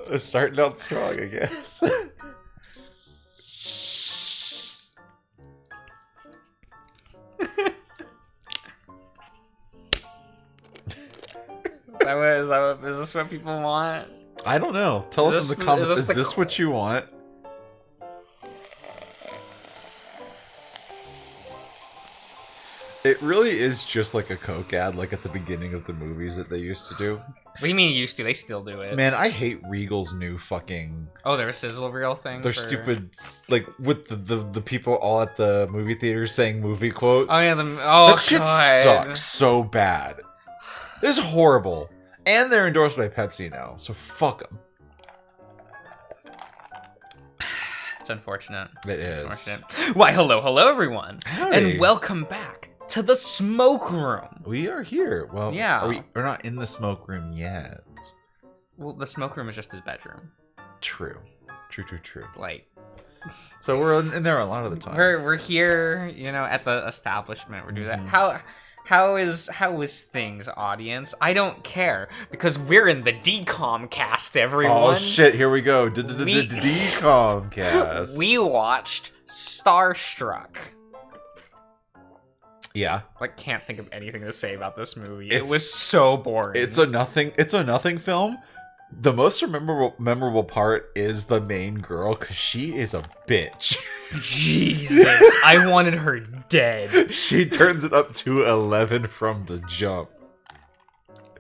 It's starting out strong, I guess. Is this what people want? I don't know. Tell us in the comments. Is this what you want? It really is just like a Coke ad, like at the beginning of the movies that they used to do. What do you mean used to? They still do it. Man, I hate Regal's new fucking... Oh, their sizzle reel thing? Their stupid, like, with the people all at the movie theaters saying movie quotes. Oh, yeah, that shit sucks so bad. It's horrible. And they're endorsed by Pepsi now, so fuck them. It's unfortunate. It is. Unfortunate. Why, hello, everyone. Howdy. And welcome back to the smoke room. We are here. Well, yeah. We're not in the smoke room yet. Well, the smoke room is just his bedroom. True. Like, so we're in there a lot of the time. We're here, you know, at the establishment. We're doing that. How is things, audience? I don't care because we're in the DCOM cast, everyone. Oh shit! Here we go. DCOM cast. We watched StarStruck. Yeah. Like, can't think of anything to say about this movie. It was so boring. It's a nothing film. The most memorable part is the main girl, because she is a bitch. Jesus, I wanted her dead. She turns it up to 11 from the jump.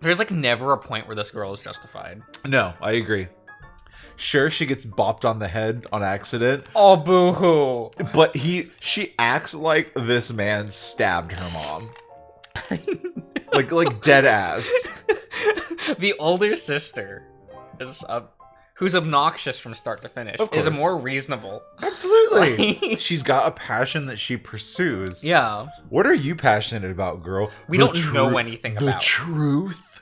There's like never a point where this girl is justified. No, I agree. Sure, she gets bopped on the head on accident. Oh, boo-hoo. But she acts like this man stabbed her mom. like dead ass. The older sister is who's obnoxious from start to finish is a more reasonable. Absolutely. She's got a passion that she pursues. Yeah. What are you passionate about, girl? We don't know anything about the truth.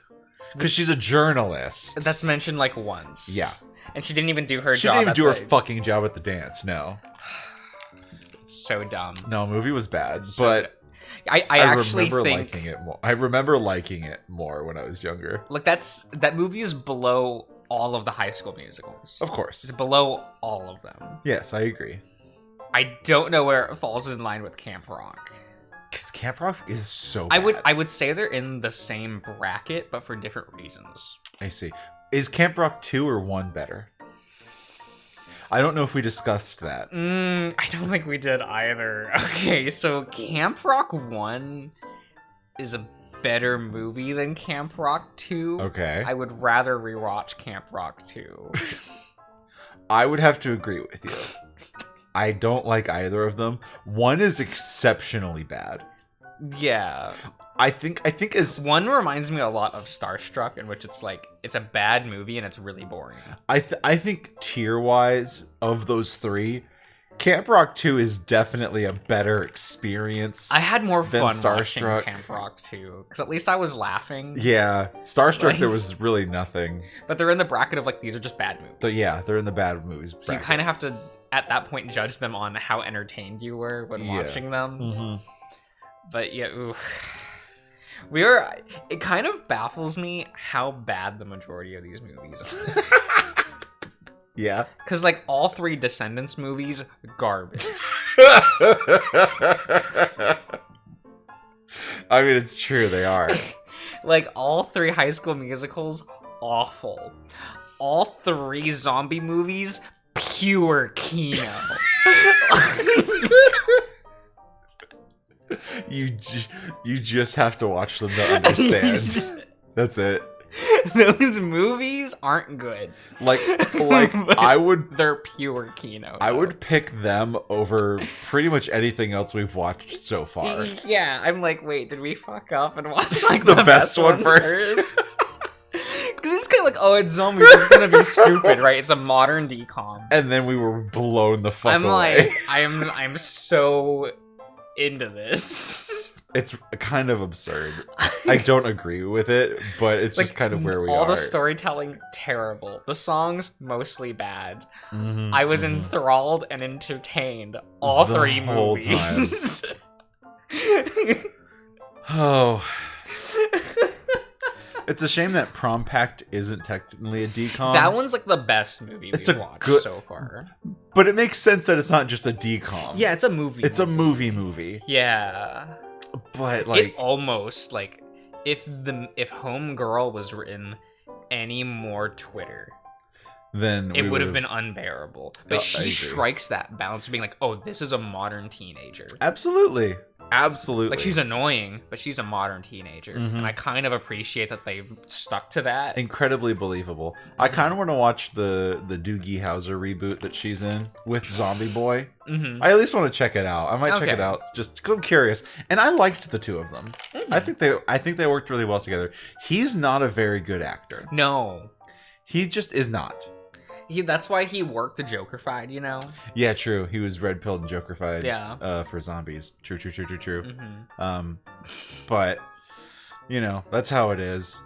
Because she's a journalist. That's mentioned like once. Yeah. And she didn't even do her job. She didn't even do her fucking job at the dance. No. It's so dumb. No, movie was bad, but I actually remember think liking it more. I remember liking it more when I was younger. Like that movie is below all of the High School Musicals. Of course. It's below all of them. Yes, I agree. I don't know where it falls in line with Camp Rock. Because Camp Rock is so bad. I would say they're in the same bracket, but for different reasons. I see. Is Camp Rock 2 or 1 better? I don't know if we discussed that. I don't think we did either. Okay, so Camp Rock 1 is a better movie than Camp Rock 2. Okay. I would rather rewatch Camp Rock 2. I would have to agree with you. I don't like either of them. 1 is exceptionally bad. Yeah. I think as 1 reminds me a lot of StarStruck, in which it's like it's a bad movie and it's really boring. I think tier-wise of those 3, Camp Rock 2 is definitely a better experience. I had more fun watching StarStruck. Camp Rock 2 because at least I was laughing. Yeah, StarStruck there was really nothing. But they're in the bracket of like these are just bad movies. But yeah, they're in the bad movies bracket. So you kind of have to at that point judge them on how entertained you were when watching them. Mm-hmm. But yeah, oof. It kind of baffles me how bad the majority of these movies are. Yeah. Because, like, all 3 Descendants movies, garbage. I mean, it's true, they are. Like, all 3 High School Musicals, awful. All 3 zombie movies, pure Kino. You just have to watch them to understand. That's it. Those movies aren't good. Like I would. They're pure Kino. I would pick them over pretty much anything else we've watched so far. Yeah, I'm like, wait, did we fuck up and watch like the best one first? Because it's kind of like, oh, it's zombies. It's gonna be stupid, right? It's a modern decom. And then we were blown the fuck away. Like, I'm so into this. It's kind of absurd. I don't agree with it, but it's like, just kind of where we are. All the storytelling, terrible. The songs, mostly bad. Mm-hmm, I was enthralled and entertained all the 3 movies. Oh. It's a shame that Prom Pact isn't technically a decom. That one's like the best movie we've watched so far. But it makes sense that it's not just a decom. Yeah, it's a movie. It's a movie. Yeah. But like, it almost like if Homegirl was written any more Twitter, then it would have been unbearable. But she strikes that balance of being like, oh, this is a modern teenager. Absolutely. Like, she's annoying, but she's a modern teenager. Mm-hmm. And I kind of appreciate that they've stuck to that. Incredibly believable. I kind of want to watch the Doogie Howser reboot that she's in with Zombie Boy. Mm-hmm. I at least want to check it out. I might check it out just because I'm curious. And I liked the two of them. Mm-hmm. I think they worked really well together. He's not a very good actor. No. He just is not. That's why he worked the Joker-fied, you know? Yeah, true. He was red-pilled and Joker-fied for zombies. True. Mm-hmm. But, you know, that's how it is.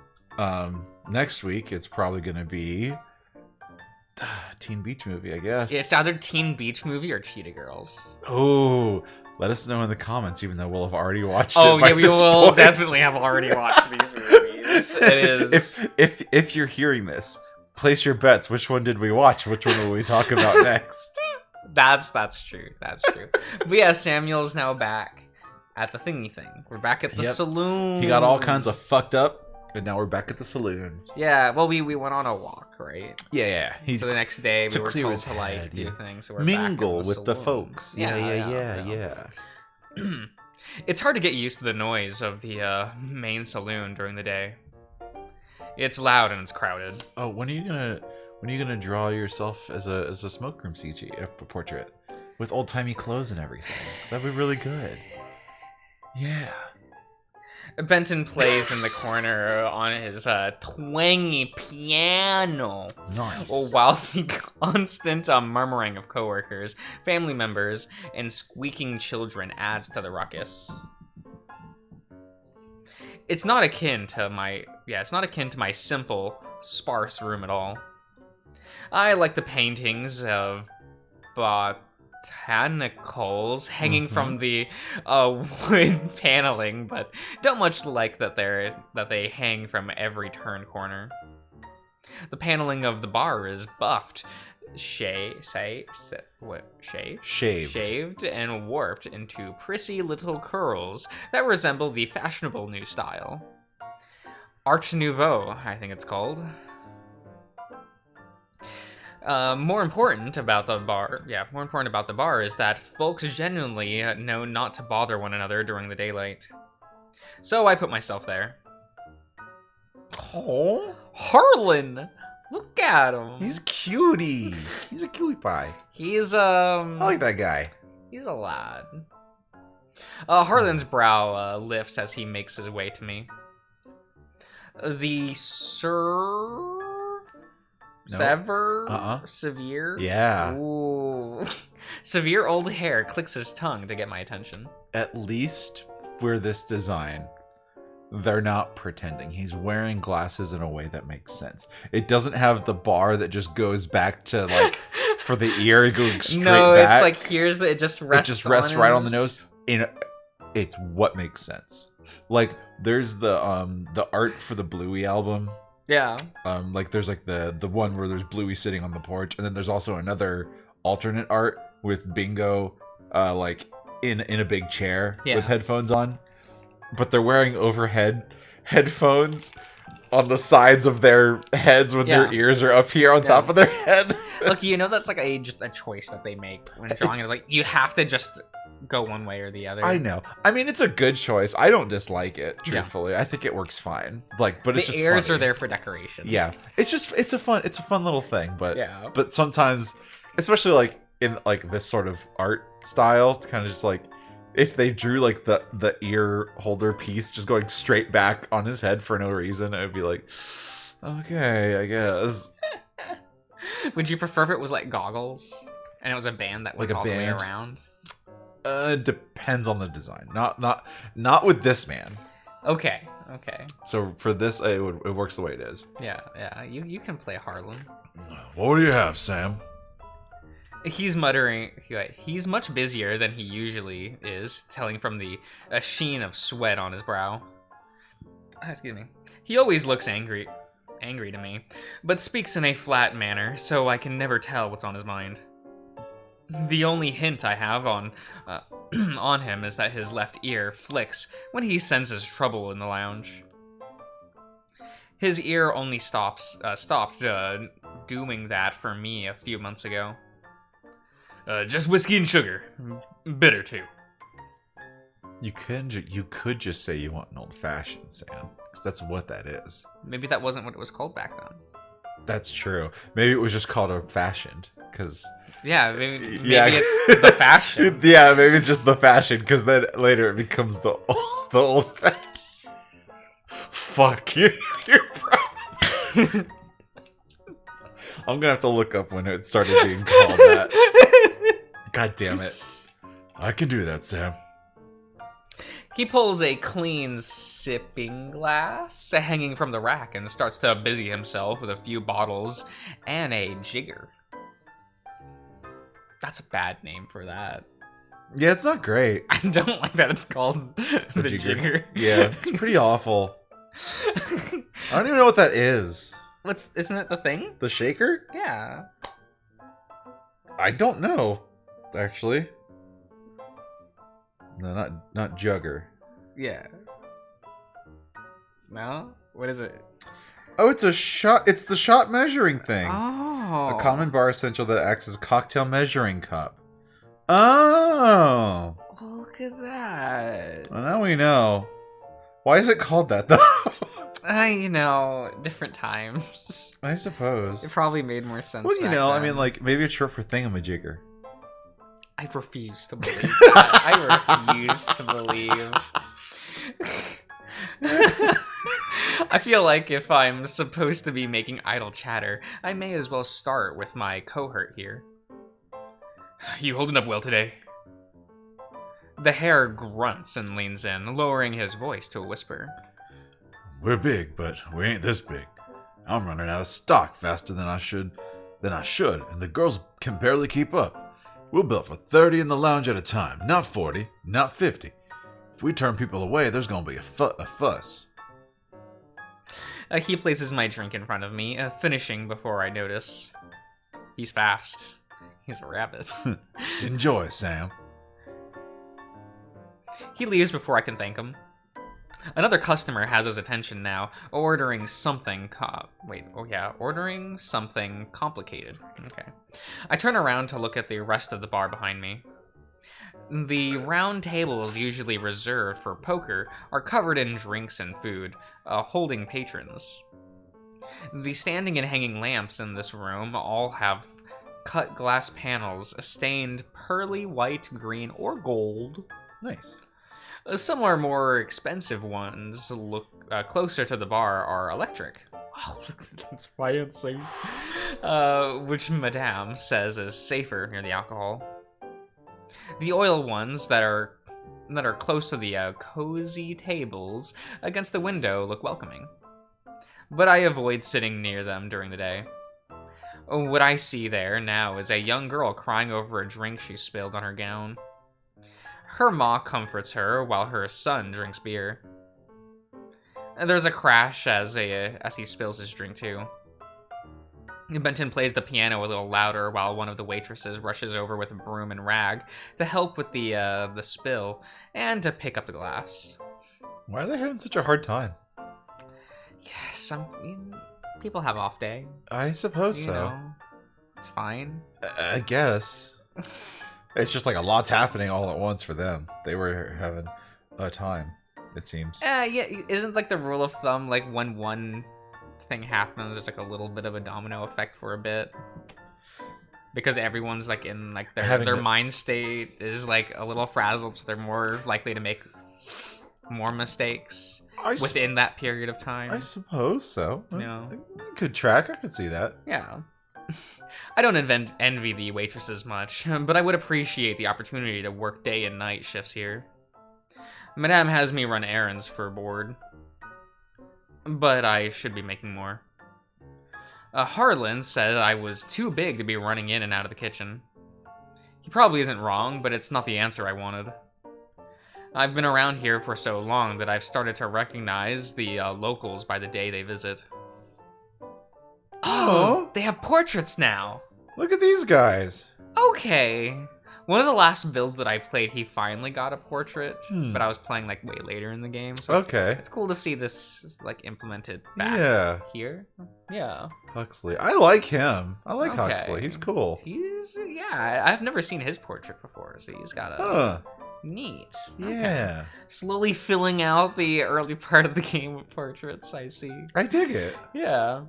Next week, it's probably going to be Teen Beach Movie, I guess. It's either Teen Beach Movie or Cheetah Girls. Oh, let us know in the comments, even though we'll have already watched it. Oh, yeah, we will definitely have already watched these movies. It is. If you're hearing this, place your bets. Which one did we watch? Which one will we talk about next? That's true. That's true. But yeah, Samuel's now back at the thingy thing. We're back at the saloon. He got all kinds of fucked up, and now we're back at the saloon. Yeah, well, we went on a walk, right? Yeah. So the next day we were told to like do things. So we're mingle back with the folks. Yeah. It's hard to get used to the noise of the main saloon during the day. It's loud and it's crowded. Oh, when are you gonna draw yourself as a smoke room CG portrait with old timey clothes and everything? That'd be really good. Yeah. Benton plays in the corner on his twangy piano. Nice. While the constant murmuring of coworkers, family members, and squeaking children adds to the ruckus. It's not akin to my simple, sparse room at all. I like the paintings of botanicals hanging from the wood paneling, but don't much like that they hang from every turn corner. The paneling of the bar is buffed, shaved and warped into prissy little curls that resemble the fashionable new style. Art Nouveau, I think it's called. More important about the bar is that folks genuinely know not to bother one another during the daylight. So I put myself there. Oh, Harlan! Look at him. He's cutie. He's a cutie pie. He's I like that guy. He's a lad. Harlan's brow lifts as he makes his way to me. The severe? Yeah. Ooh. Severe old hair clicks his tongue to get my attention. At least for this design, they're not pretending. He's wearing glasses in a way that makes sense. It doesn't have the bar that just goes back to like for the ear going straight back. No, it's like here's it just rests right on the nose. It's what makes sense. Like there's the art for the Bluey album. Yeah. Like there's like the one where there's Bluey sitting on the porch, and then there's also another alternate art with Bingo like in a big chair with headphones on. But they're wearing overhead headphones on the sides of their heads when their ears are up here on top of their head. Look, you know that's like just a choice that they make when drawing. Like you have to just go one way or the other. I know. I mean, it's a good choice. I don't dislike it, truthfully. I think it works fine. Like, but it's just the ears funny. are there for decoration. Yeah, it's a fun little thing. But sometimes, especially like in like this sort of art style, it's kind of just like. If they drew like the ear holder piece just going straight back on his head for no reason, it would be like, okay, I guess. Would you prefer if it was like goggles and it was a band that went all the way around? Depends on the design. Not with this man. Okay. So for this, it works the way it is. Yeah. You can play Harlan. What do you have, Sam? He's muttering. He's much busier than he usually is, telling from the sheen of sweat on his brow. excuse me. He always looks angry to me, but speaks in a flat manner, so I can never tell what's on his mind. The only hint I have on on him is that his left ear flicks when he senses trouble in the lounge. His ear only stopped doing that for me a few months ago. Just whiskey and sugar. Bitter, too. You could just say you want an old-fashioned, Sam. Because that's what that is. Maybe that wasn't what it was called back then. That's true. Maybe it was just called old-fashioned. Because... Yeah, maybe it's the fashion. Yeah, maybe it's just the fashion. Because then later it becomes the old-fashioned. Fuck, you're probably... I'm gonna have to look up when it started being called that. God damn it. I can do that, Sam. He pulls a clean sipping glass hanging from the rack and starts to busy himself with a few bottles and a jigger. That's a bad name for that. Yeah, it's not great. I don't like that it's called the jigger. Yeah, it's pretty awful. I don't even know what that is. Isn't it the thing? The shaker? Yeah. I don't know, actually. No, not jugger. Yeah. No? What is it? Oh, it's a shot. It's the shot measuring thing. Oh. A common bar essential that acts as a cocktail measuring cup. Oh. Look at that. Well, now we know. Why is it called that, though? Different times. I suppose. It probably made more sense. Well, then. I mean, like, maybe it's short for thingamajigger. I refuse to believe that. I refuse to believe. I feel like if I'm supposed to be making idle chatter, I may as well start with my cohort here. You holding up well today? The hare grunts and leans in, lowering his voice to a whisper. We're big, but we ain't this big. I'm running out of stock faster than I should, and the girls can barely keep up. We'll bill for 30 in the lounge at a time, not 40, not 50. If we turn people away, there's gonna be a fuss. He places my drink in front of me, finishing before I notice. He's fast. He's a rabbit. Enjoy, Sam. He leaves before I can thank him. Another customer has his attention now, ordering something ordering something complicated. Okay. I turn around to look at the rest of the bar behind me. The round tables usually reserved for poker are covered in drinks and food, holding patrons. The standing and hanging lamps in this room all have cut glass panels stained pearly white, green, or gold. Nice. Some are more expensive ones, look closer to the bar, are electric. Oh, look, that's fancy. Which Madame says is safer near the alcohol. The oil ones that are close to the cozy tables against the window look welcoming. But I avoid sitting near them during the day. What I see there now is a young girl crying over a drink she spilled on her gown. Her ma comforts her while her son drinks beer. There's a crash as he spills his drink too. Benton plays the piano a little louder while one of the waitresses rushes over with a broom and rag to help with the spill and to pick up the glass. Why are they having such a hard time? Yeah, some people have off day. I suppose you so. know, it's fine. I guess. It's just like a lot's happening all at once for them. They were having a time, it seems. Yeah, isn't like the rule of thumb, like when one thing happens, there's like a little bit of a domino effect for a bit? Because everyone's like in like their mind state is like a little frazzled, so they're more likely to make more mistakes within that period of time. I suppose so. Yeah. Good track, I could see that. Yeah. I don't envy the waitresses much, but I would appreciate the opportunity to work day and night shifts here. Madame has me run errands for board, but I should be making more. Harlan said I was too big to be running in and out of the kitchen. He probably isn't wrong, but it's not the answer I wanted. I've been around here for so long that I've started to recognize the locals by the day they visit. Oh, they have portraits now. Look at these guys. Okay. One of the last builds that I played, he finally got a portrait, but I was playing like way later in the game. So it's cool to see this like implemented back here. Yeah. Huxley. I like him. I like Huxley. He's cool. I've never seen his portrait before, so he's got a neat. Yeah. Okay. Slowly filling out the early part of the game with portraits, I see. I dig it. Yeah.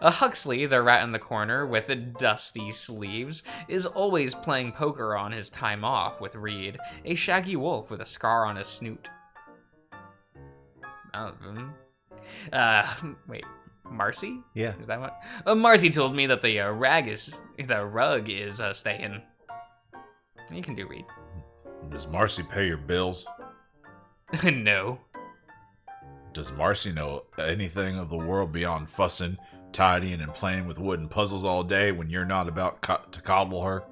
Huxley, the rat in the corner with the dusty sleeves, is always playing poker on his time off with Reed, a shaggy wolf with a scar on his snoot. Wait, Marcy? Yeah. Is that what? Marcy told me that the rug is staying. You can do Reed. Does Marcy pay your bills? No. Does Marcy know anything of the world beyond fussing, tidying, and playing with wooden puzzles all day when you're not about to coddle her?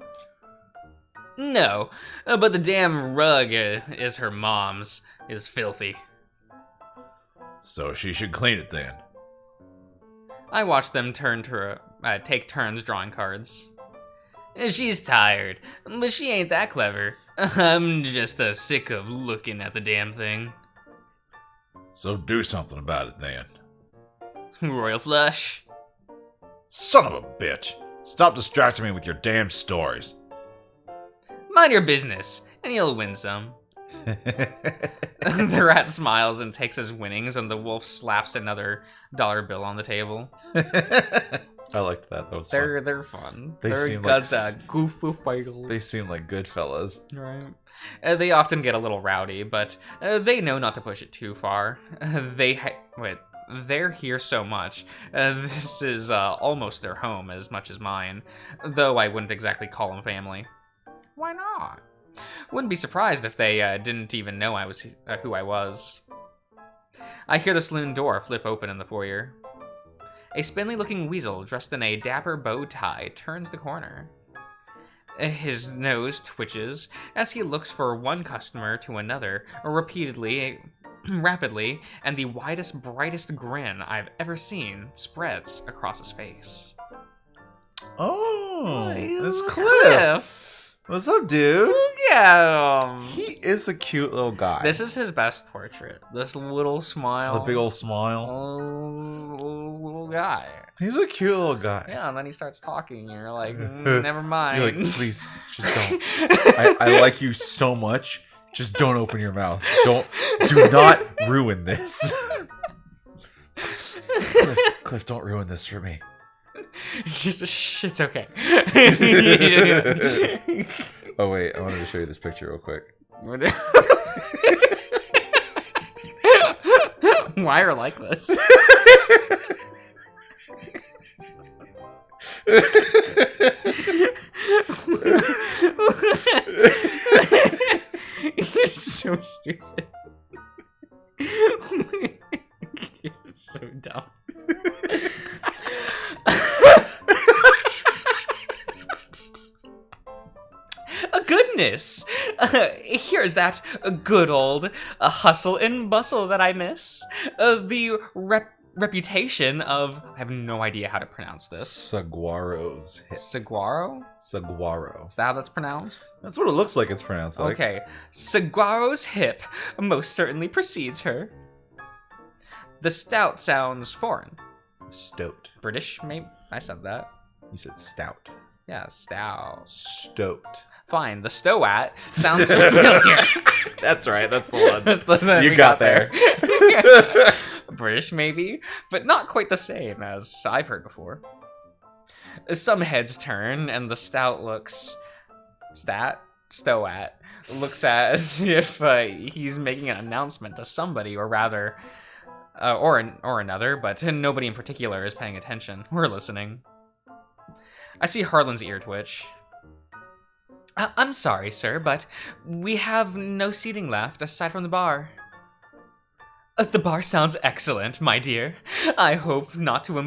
No, but the damn rug is her mom's. Is filthy. So she should clean it then. I watched them take turns drawing cards. She's tired, but she ain't that clever. I'm just sick of looking at the damn thing. So do something about it then. Royal flush. Son of a bitch! Stop distracting me with your damn stories. Mind your business, and you'll win some. The rat smiles and takes his winnings, and the wolf slaps another dollar bill on the table. I liked that. That was fun. They're fun. They're goofy fighters. They seem like good fellas. Right. They often get a little rowdy, but they know not to push it too far. They're here so much. This is almost their home as much as mine, though I wouldn't exactly call them family. Why not? Wouldn't be surprised if they didn't even know I was who I was. I hear the saloon door flip open in the foyer. A spindly-looking weasel dressed in a dapper bow tie turns the corner. His nose twitches as he looks from one customer to another, rapidly, and the widest, brightest grin I've ever seen spreads across his face. Oh, it's Cliff. What's up, dude? Yeah. He is a cute little guy. This is his best portrait. This little smile. The big old smile. This little guy. He's a cute little guy. Yeah, and then he starts talking, and you're like, never mind. You're like, please, just don't. I like you so much. Just don't open your mouth. Do not ruin this. Cliff, don't ruin this for me. It's okay. Oh wait, I wanted to show you this picture real quick. Why are like this? You're so stupid. You're so dumb. Goodness! Here's that good old hustle and bustle that I miss. The reputation of... I have no idea how to pronounce this. Saguaro's hip. Saguaro? Saguaro. Is that how that's pronounced? That's what it looks like it's pronounced like. Okay. Saguaro's hip most certainly precedes her. The stout sounds foreign. Stout. British, maybe? I said that. You said stout. Yeah, stout. Stoked. Fine, the Stowat sounds familiar. That's right, that's the one. That's the one you got there. British, maybe, but not quite the same as I've heard before. Some heads turn, and the Stowat looks as if he's making an announcement to somebody, or rather, or another, but nobody in particular is paying attention. We're listening. I see Harlan's ear twitch. I'm sorry, sir, but we have no seating left aside from the bar. The bar sounds excellent, my dear. I hope not to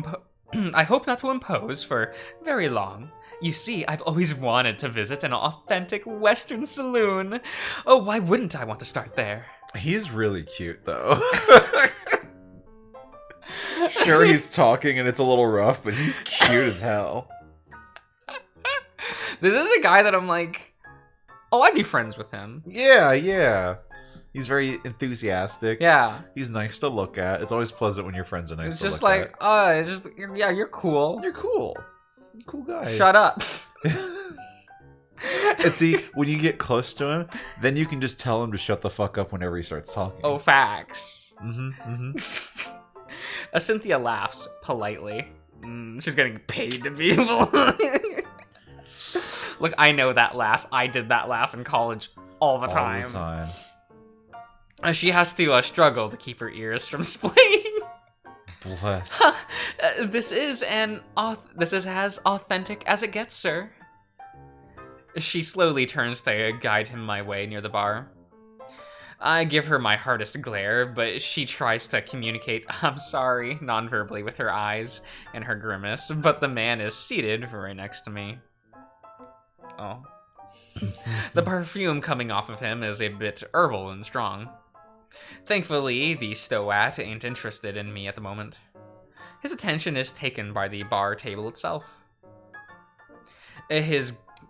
impose for very long. You see, I've always wanted to visit an authentic Western saloon. Oh, why wouldn't I want to start there? He's really cute, though. Sure, he's talking and it's a little rough, but he's cute as hell. This is a guy that I'm like, oh, I'd be friends with him. Yeah. He's very enthusiastic. Yeah. He's nice to look at. It's always pleasant when your friends are nice to look at. It's just like, yeah, you're cool. You're cool. You're a cool guy. Shut up. And see, when you get close to him, then you can just tell him to shut the fuck up whenever he starts talking. Oh, facts. Mm-hmm. Cynthia laughs politely. She's getting paid to be evil. Look, I know that laugh. I did that laugh in college all the time. She has to struggle to keep her ears from splitting. Bless. This is as authentic as it gets, sir. She slowly turns to guide him my way near the bar. I give her my hardest glare, but she tries to communicate "I'm sorry" non-verbally with her eyes and her grimace, but the man is seated right next to me. Oh. The perfume coming off of him is a bit herbal and strong. Thankfully, the stoat ain't interested in me at the moment. His attention is taken by the bar table itself.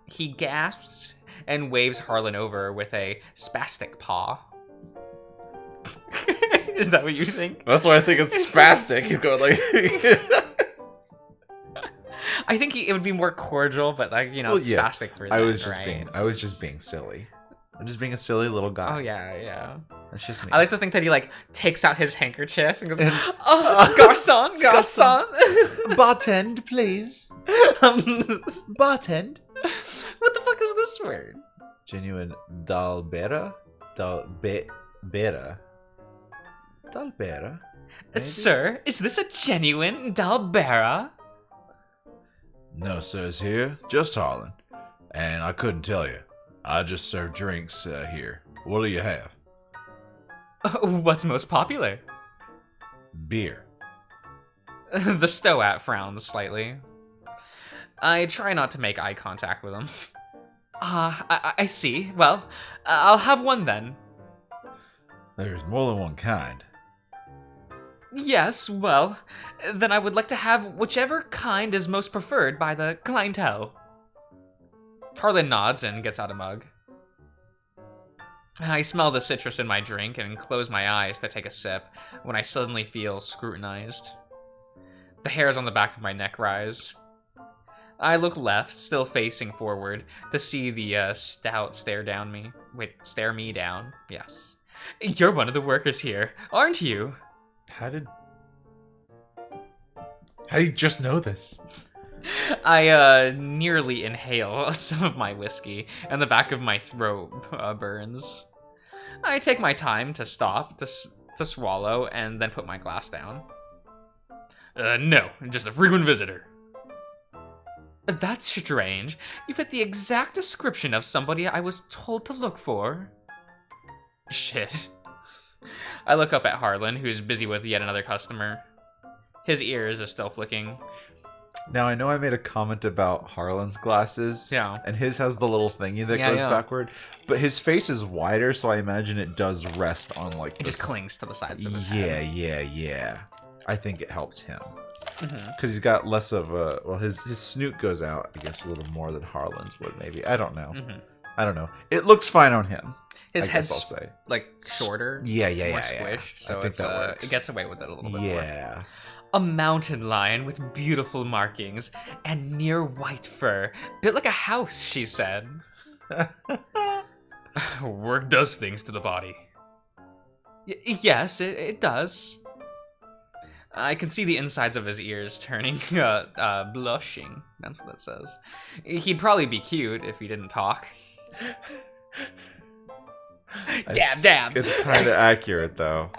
He gasps and waves Harlan over with a spastic paw. Is that what you think? That's why I think it's spastic. He's going like... I think it would be more cordial, but spastic for that, I was just being silly. I'm just being a silly little guy. Oh, yeah. That's just me. I like to think that he, takes out his handkerchief and goes, oh, garçon. Bartend, please. Bartend. What the fuck is this word? Genuine dalbera? Dalbera? Sir, is this a genuine dalbera? No, sirs, here. Just Harlan. And I couldn't tell you. I just serve drinks here. What do you have? What's most popular? Beer. The stoat frowns slightly. I try not to make eye contact with him. I see. Well, I'll have one then. There's more than one kind. Yes, well, then I would like to have whichever kind is most preferred by the clientele. Harlan nods and gets out a mug. I smell the citrus in my drink and close my eyes to take a sip when I suddenly feel scrutinized. The hairs on the back of my neck rise. I look left, still facing forward, to see the stout stare me down. Yes. You're one of the workers here, aren't you? How did you just know this? I nearly inhale some of my whiskey, and the back of my throat burns. I take my time to stop, to swallow, and then put my glass down. No, just a frequent visitor. That's strange. You fit the exact description of somebody I was told to look for. Shit. I look up at Harlan, who's busy with yet another customer. His ears are still flicking. Now, I know I made a comment about Harlan's glasses. Yeah. And his has the little thingy that goes backward. But his face is wider, so I imagine it does rest on, It just clings to the sides of his head. Yeah. I think it helps him. Because he's got less of a... Well, his snoot goes out, I guess, a little more than Harlan's would, maybe. I don't know. I don't know. It looks fine on him. His head's, shorter. Yeah. More squished, so it gets away with it a little bit more. Yeah. A mountain lion with beautiful markings and near white fur, built like a house, she said. Work does things to the body. Yes, it does. I can see the insides of his ears turning, blushing. That's what that says. He'd probably be cute if he didn't talk. Dab. It's kind of accurate, though.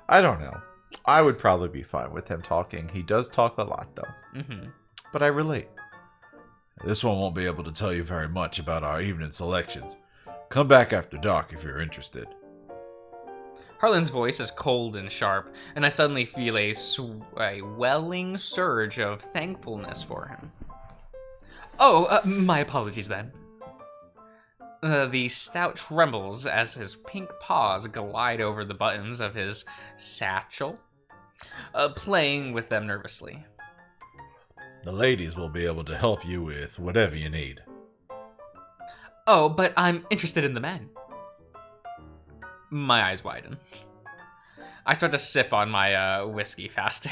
I don't know. I would probably be fine with him talking. He does talk a lot, though. But I relate. This one won't be able to tell you very much about our evening selections. Come back after dark if you're interested. Harlan's voice is cold and sharp, and I suddenly feel a welling surge of thankfulness for him. My apologies then. The stout trembles as his pink paws glide over the buttons of his satchel, playing with them nervously. The ladies will be able to help you with whatever you need. Oh, but I'm interested in the men. My eyes widen. I start to sip on my whiskey faster.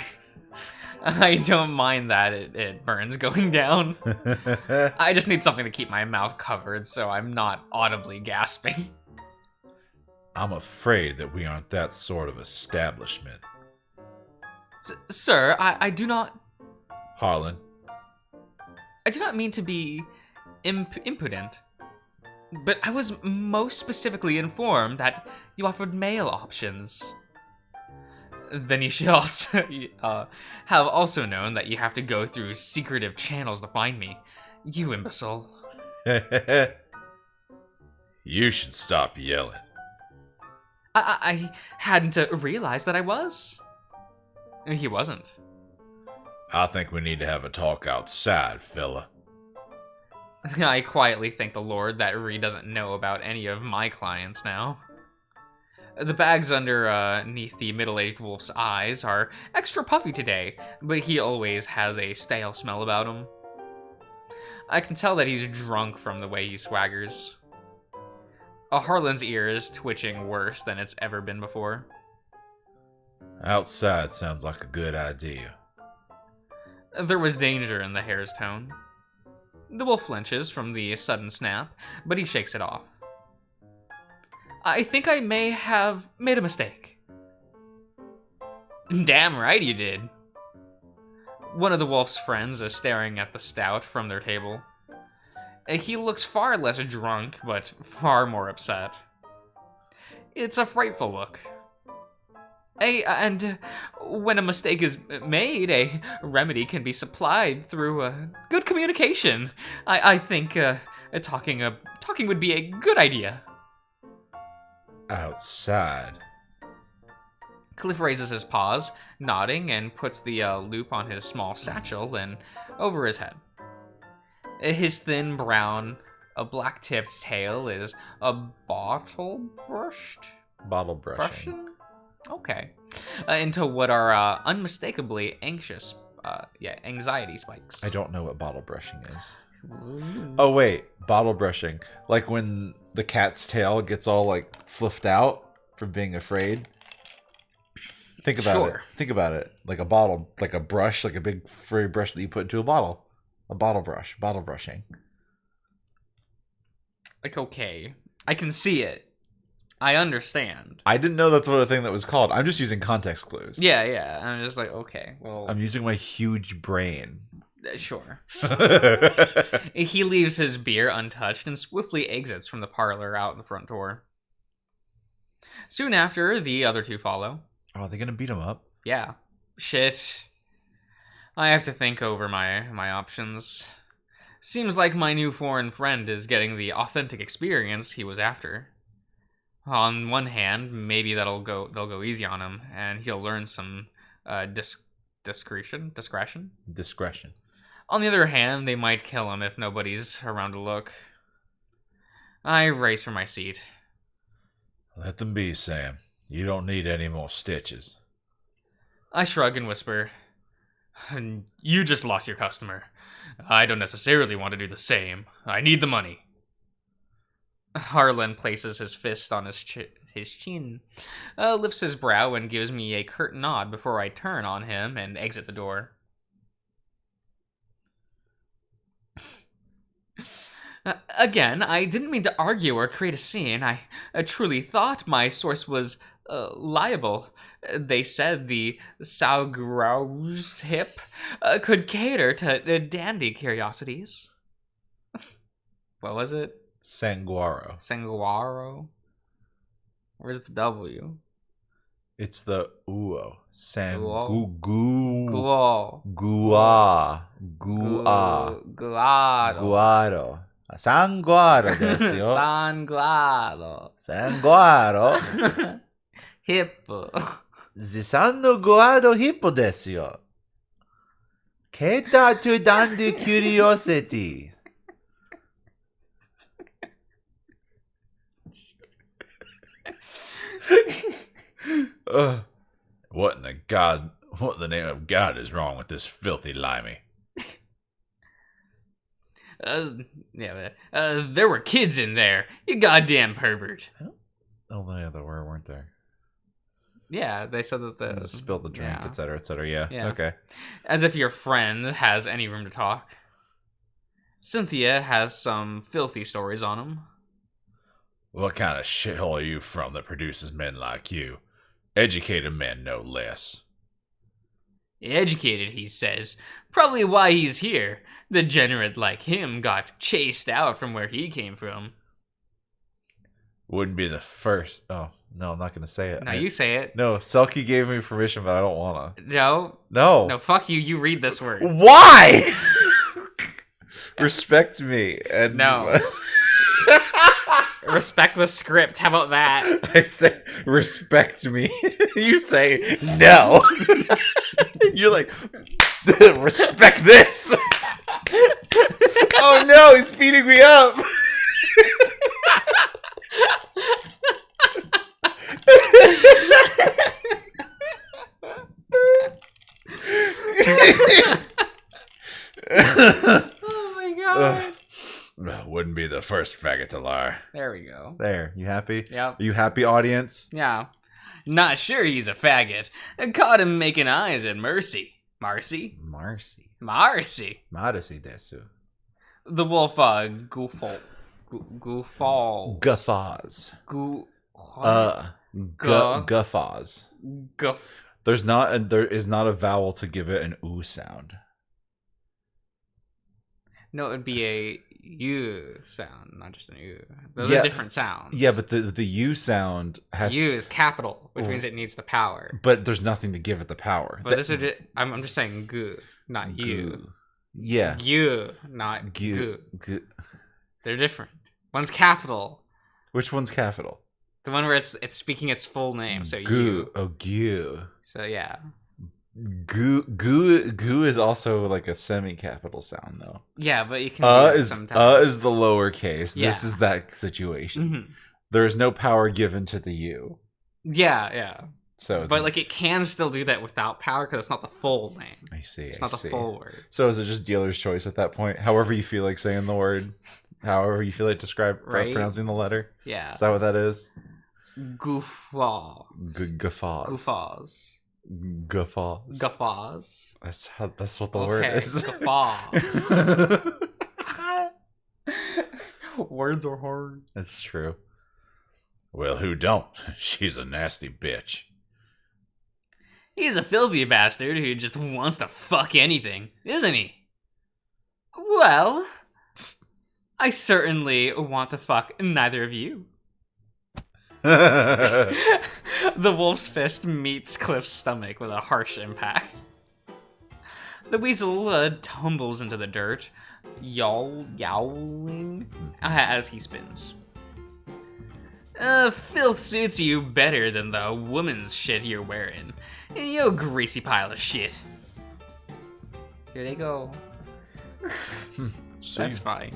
I don't mind that it burns going down. I just need something to keep my mouth covered so I'm not audibly gasping. I'm afraid that we aren't that sort of establishment. Sir, I do not... Harlan. I do not mean to be impudent, but I was most specifically informed that you offered male options. Then you should also have also known that you have to go through secretive channels to find me. You imbecile. You should stop yelling. I hadn't realized that I was. He wasn't. I think we need to have a talk outside, fella. I quietly thank the Lord that Ree doesn't know about any of my clients now. The bags underneath the middle-aged wolf's eyes are extra puffy today, but he always has a stale smell about him. I can tell that he's drunk from the way he swaggers. Harlan's ear is twitching worse than it's ever been before. Outside sounds like a good idea. There was danger in the hare's tone. The wolf flinches from the sudden snap, but he shakes it off. I think I may have made a mistake. Damn right you did. One of the wolf's friends is staring at the stout from their table. He looks far less drunk, but far more upset. It's a frightful look. And when a mistake is made, a remedy can be supplied through good communication. I think talking would be a good idea. Outside. Cliff raises his paws, nodding, and puts the loop on his small satchel, then over his head. His thin brown, black-tipped tail is bottle brushed? Bottle brushing. Okay. Into what are unmistakably anxiety spikes. I don't know what bottle brushing is. Oh wait, bottle brushing. Like when the cat's tail gets all like fluffed out from being afraid. Think about it. Think about it. Like a bottle, like a brush, like a big furry brush that you put into a bottle. A bottle brush. Bottle brushing. Like, okay. I can see it. I understand. I didn't know that's what a thing that was called. I'm just using context clues. Yeah. I'm just like, okay, well... I'm using my huge brain. Sure. He leaves his beer untouched and swiftly exits from the parlor out the front door. Soon after, the other two follow. Oh, are they gonna beat him up? Yeah. Shit. I have to think over my options. Seems like my new foreign friend is getting the authentic experience he was after. On one hand, maybe they'll go easy on him, and he'll learn some discretion. On the other hand, they might kill him if nobody's around to look. I race for my seat. Let them be, Sam. You don't need any more stitches. I shrug and whisper, "You just lost your customer. I don't necessarily want to do the same. I need the money." Harlan places his fist on his chin, lifts his brow, and gives me a curt nod before I turn on him and exit the door. Again, I didn't mean to argue or create a scene. I truly thought my source was liable. They said the Saugrau's hip could cater to dandy curiosities. What was it? Sanguaro. Where's the W? It's the uo. Guaro. Sanguaro desu yo. Sanguaro. Hippo. The Sanguaro hippo desu yo. Cater to dandy curiosities. What in the name of God is wrong with this filthy limey? There were kids in there. You goddamn pervert. Oh, yeah, there weren't there? Yeah, they said that the... Spilled the drink, etc., etc., yeah. Okay. As if your friend has any room to talk. Cynthia has some filthy stories on him. What kind of shithole are you from that produces men like you? Educated men, no less. Educated, he says. Probably why he's here. Degenerate like him got chased out from where he came from. Wouldn't be the first... Oh, no, I'm not going to say it. No, you say it. No, Selkie gave me permission, but I don't want to. No. No, fuck you. You read this word. Why? Respect me. And No. Respect the script. How about that? I say, respect me. You say, no. You're like, respect this. Oh no, he's beating me up. Oh my god. Wouldn't be the first faggot to lie. There we go. There, you happy? Yep. Are you happy, audience? Yeah. Not sure he's a faggot. I caught him making eyes at Marcy. Marcy. Marcy desu. The wolf guffaws. Guffaws. There is not a vowel to give it an oo sound. No, it would be a U sound, not just an U. Those are different sounds. Yeah, but the U sound has U is capital, which means it needs the power. But there's nothing to give it the power. But this would I'm just saying gu, not you. Yeah. Gu, not gu. They're different. One's capital. Which one's capital? The one where it's speaking its full name. So gu. you. Oh, gu. So yeah. Gu is also like a semi-capital sound though. Yeah, but you can do it sometimes. Is the lowercase. Yeah. This is that situation. Mm-hmm. There is no power given to the U. Yeah. So but like it can still do that without power because it's not the full name. I see. It's not the full word. So is it just dealer's choice at that point? However you feel like saying the word, however you feel like pronouncing the letter. Yeah. Is that what that is? Guffaws. Guffaws. That's what the word is. Guffaws. Words are hard. That's true. Well, who don't? She's a nasty bitch. He's a filthy bastard who just wants to fuck anything, isn't he? Well, I certainly want to fuck neither of you. The wolf's fist meets Cliff's stomach with a harsh impact. The weasel tumbles into the dirt, yowling as he spins. Filth suits you better than the woman's shit you're wearing. You greasy pile of shit. Here they go. That's fine.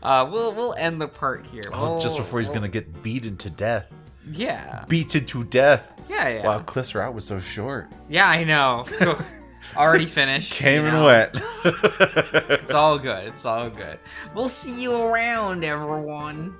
We'll end the part here. Just before he's gonna get beaten to death. Yeah. Beaten to death. Yeah. Wow, Cliff's route was so short. Yeah, I know. Already finished. Came and went. It's all good. We'll see you around, everyone.